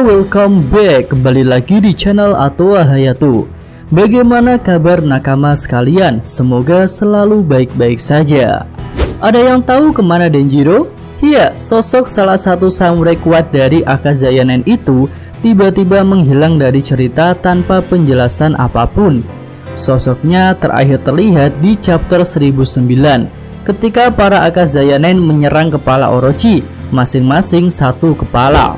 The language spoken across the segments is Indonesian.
welcome back. Kembali lagi di channel Atoa Hayatu. Bagaimana kabar nakama sekalian? Semoga selalu baik-baik saja. Ada yang tahu kemana Denjiro? Ya, sosok salah satu samurai kuat dari Akazayanen itu tiba-tiba menghilang dari cerita tanpa penjelasan apapun. Sosoknya terakhir terlihat di chapter 1009 ketika para Akazayanen menyerang kepala Orochi, masing-masing satu kepala.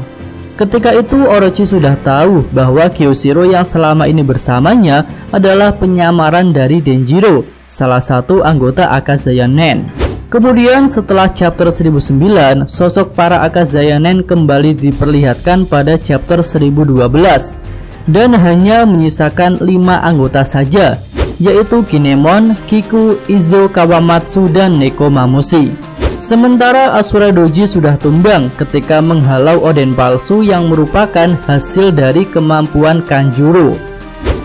Ketika itu Orochi sudah tahu bahwa Kyoshiro yang selama ini bersamanya adalah penyamaran dari Denjiro, salah satu anggota Akazayanen. Kemudian setelah chapter 1009, sosok para Akazayanen kembali diperlihatkan pada chapter 1012 dan hanya menyisakan 5 anggota saja, yaitu Kinemon, Kiku, Izo, Kawamatsu, dan Nekomamushi. Sementara Asura Doji sudah tumbang ketika menghalau Oden palsu yang merupakan hasil dari kemampuan Kanjuro.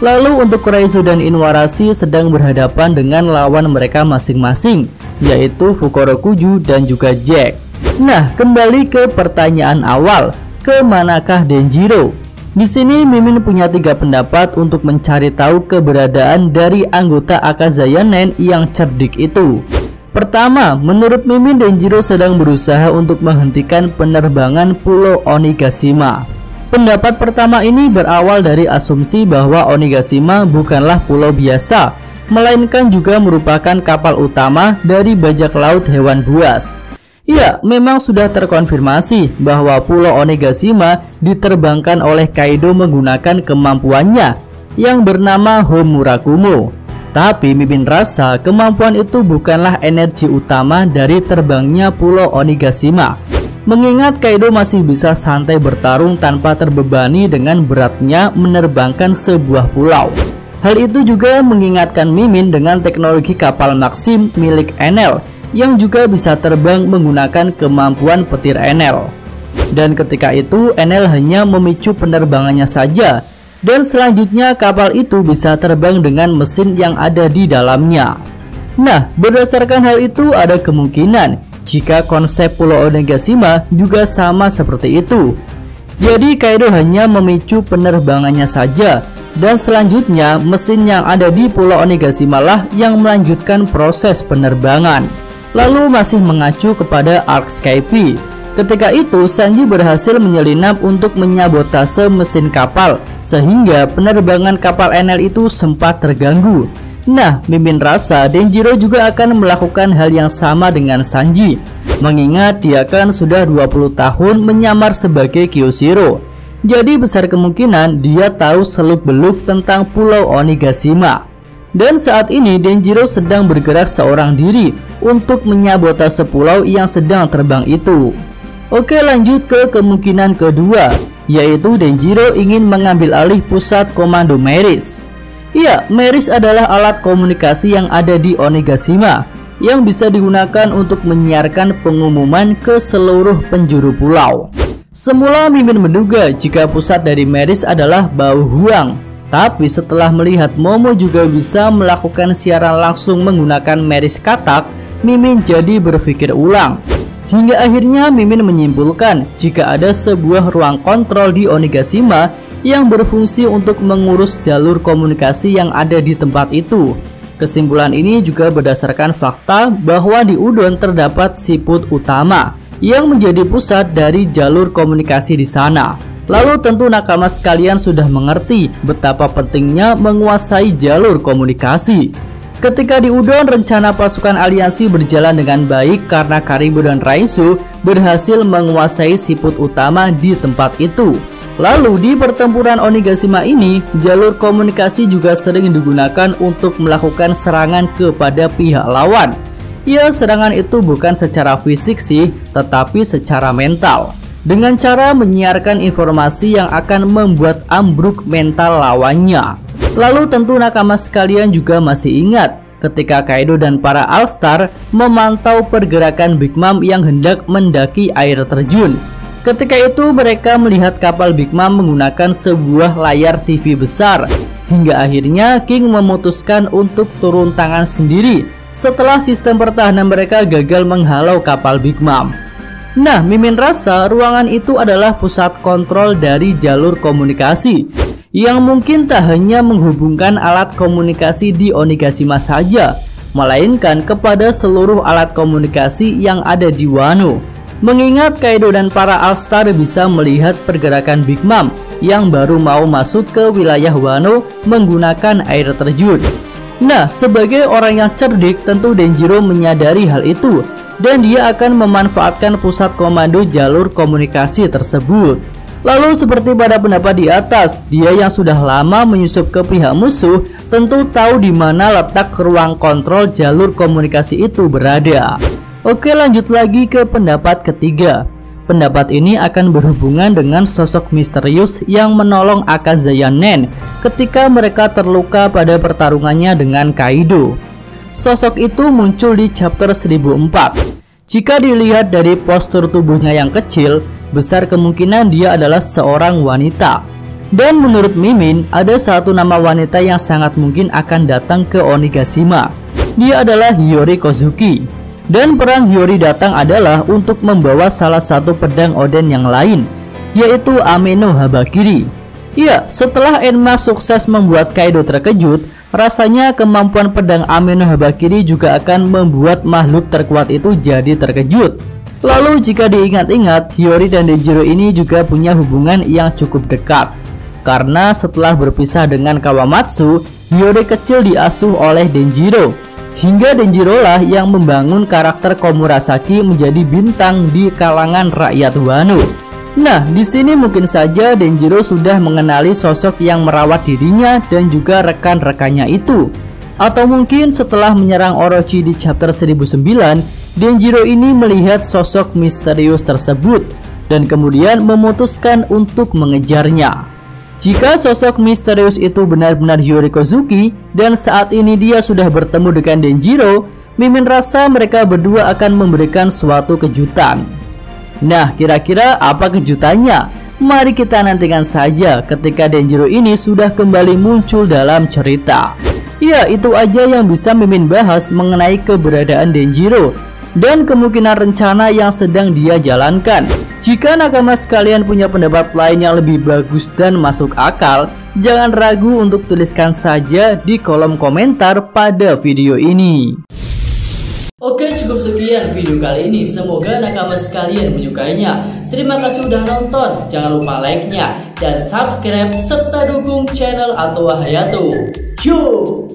Lalu untuk Kuraizu dan Inuarashi sedang berhadapan dengan lawan mereka masing-masing, yaitu Fukurokuju dan juga Jack. Nah, kembali ke pertanyaan awal, kemanakah Denjiro? Di sini Mimin punya 3 pendapat untuk mencari tahu keberadaan dari anggota Akazayanen yang cerdik itu. Pertama, menurut Mimin, Denjiro sedang berusaha untuk menghentikan penerbangan Pulau Onigashima. Pendapat pertama ini berawal dari asumsi bahwa Onigashima bukanlah pulau biasa, melainkan juga merupakan kapal utama dari bajak laut hewan buas. Ya, memang sudah terkonfirmasi bahwa Pulau Onigashima diterbangkan oleh Kaido menggunakan kemampuannya yang bernama Homurakumo. Tapi Mimin rasa kemampuan itu bukanlah energi utama dari terbangnya Pulau Onigashima, mengingat Kaido masih bisa santai bertarung tanpa terbebani dengan beratnya menerbangkan sebuah pulau. Hal itu juga mengingatkan Mimin dengan teknologi kapal Maxim milik Enel yang juga bisa terbang menggunakan kemampuan petir Enel. Dan ketika itu Enel hanya memicu penerbangannya saja, dan selanjutnya kapal itu bisa terbang dengan mesin yang ada di dalamnya. Nah, berdasarkan hal itu ada kemungkinan jika konsep Pulau Onigashima juga sama seperti itu. Jadi Kaido hanya memicu penerbangannya saja, dan selanjutnya mesin yang ada di Pulau Onigashima lah yang melanjutkan proses penerbangan. Lalu masih mengacu kepada Arc Skype. Ketika itu Sanji berhasil menyelinap untuk menyabotase mesin kapal, sehingga penerbangan kapal Enel itu sempat terganggu. Nah, Mimin rasa Denjiro juga akan melakukan hal yang sama dengan Sanji, mengingat dia kan sudah 20 tahun menyamar sebagai Kyoshiro. Jadi besar kemungkinan dia tahu seluk-beluk tentang Pulau Onigashima. Dan saat ini Denjiro sedang bergerak seorang diri untuk menyabotase pulau yang sedang terbang itu. Oke, lanjut ke kemungkinan kedua, yaitu Denjiro ingin mengambil alih pusat komando Meris. Ya, Meris adalah alat komunikasi yang ada di Onigashima yang bisa digunakan untuk menyiarkan pengumuman ke seluruh penjuru pulau. Semula Mimin menduga jika pusat dari Meris adalah Bau Huang, tapi setelah melihat Momo juga bisa melakukan siaran langsung menggunakan Meris Katak, Mimin jadi berpikir ulang. Hingga akhirnya Mimin menyimpulkan jika ada sebuah ruang kontrol di Onigashima yang berfungsi untuk mengurus jalur komunikasi yang ada di tempat itu. Kesimpulan ini juga berdasarkan fakta bahwa di Udon terdapat siput utama yang menjadi pusat dari jalur komunikasi di sana. Lalu tentu nakama sekalian sudah mengerti betapa pentingnya menguasai jalur komunikasi. Ketika di Udon, rencana pasukan aliansi berjalan dengan baik karena Karibo dan Raizu berhasil menguasai siput utama di tempat itu. Lalu di pertempuran Onigashima ini, jalur komunikasi juga sering digunakan untuk melakukan serangan kepada pihak lawan. Ya, serangan itu bukan secara fisik sih, tetapi secara mental, dengan cara menyiarkan informasi yang akan membuat ambruk mental lawannya. Lalu tentu nakama sekalian juga masih ingat ketika Kaido dan para All-Star memantau pergerakan Big Mom yang hendak mendaki air terjun. Ketika itu mereka melihat kapal Big Mom menggunakan sebuah layar TV besar, hingga akhirnya King memutuskan untuk turun tangan sendiri setelah sistem pertahanan mereka gagal menghalau kapal Big Mom. Nah, Mimin rasa ruangan itu adalah pusat kontrol dari jalur komunikasi yang mungkin tak hanya menghubungkan alat komunikasi di Onigashima saja, melainkan kepada seluruh alat komunikasi yang ada di Wano. Mengingat Kaido dan para All-Star bisa melihat pergerakan Big Mom yang baru mau masuk ke wilayah Wano menggunakan air terjun. Nah, sebagai orang yang cerdik, tentu Denjiro menyadari hal itu dan dia akan memanfaatkan pusat komando jalur komunikasi tersebut. Lalu seperti pada pendapat di atas, dia yang sudah lama menyusup ke pihak musuh tentu tahu di mana letak ruang kontrol jalur komunikasi itu berada. Oke, lanjut lagi ke pendapat ketiga. Pendapat ini akan berhubungan dengan sosok misterius yang menolong Akazaya Nen ketika mereka terluka pada pertarungannya dengan Kaido. Sosok itu muncul di chapter 1004. Jika dilihat dari postur tubuhnya yang kecil, besar kemungkinan dia adalah seorang wanita. Dan menurut Mimin, ada satu nama wanita yang sangat mungkin akan datang ke Onigashima. Dia adalah Hiyori Kozuki. Dan peran Hiyori datang adalah untuk membawa salah satu pedang Oden yang lain, yaitu Ame no Habakiri. Ya, setelah Enma sukses membuat Kaido terkejut, rasanya kemampuan pedang Ame no Habakiri juga akan membuat makhluk terkuat itu jadi terkejut. Lalu jika diingat-ingat, Hiyori dan Denjiro ini juga punya hubungan yang cukup dekat. Karena setelah berpisah dengan Kawamatsu, Hiyori kecil diasuh oleh Denjiro. Hingga Denjiro lah yang membangun karakter Komurasaki menjadi bintang di kalangan rakyat Wano. Nah, di sini mungkin saja Denjiro sudah mengenali sosok yang merawat dirinya dan juga rekan-rekannya itu. Atau mungkin setelah menyerang Orochi di chapter 1009, Denjiro ini melihat sosok misterius tersebut dan kemudian memutuskan untuk mengejarnya. Jika sosok misterius itu benar-benar Hiyori Kozuki dan saat ini dia sudah bertemu dengan Denjiro, Mimin rasa mereka berdua akan memberikan suatu kejutan. Nah, kira-kira apa kejutannya? Mari kita nantikan saja ketika Denjiro ini sudah kembali muncul dalam cerita. Ya, itu aja yang bisa Mimin bahas mengenai keberadaan Denjiro dan kemungkinan rencana yang sedang dia jalankan. Jika nakama sekalian punya pendapat lain yang lebih bagus dan masuk akal, jangan ragu untuk tuliskan saja di kolom komentar pada video ini. Oke, cukup sekian video kali ini. Semoga nakama sekalian menyukainya. Terima kasih sudah nonton. Jangan lupa like-nya dan subscribe serta dukung channel Atowa Hayato. Yo!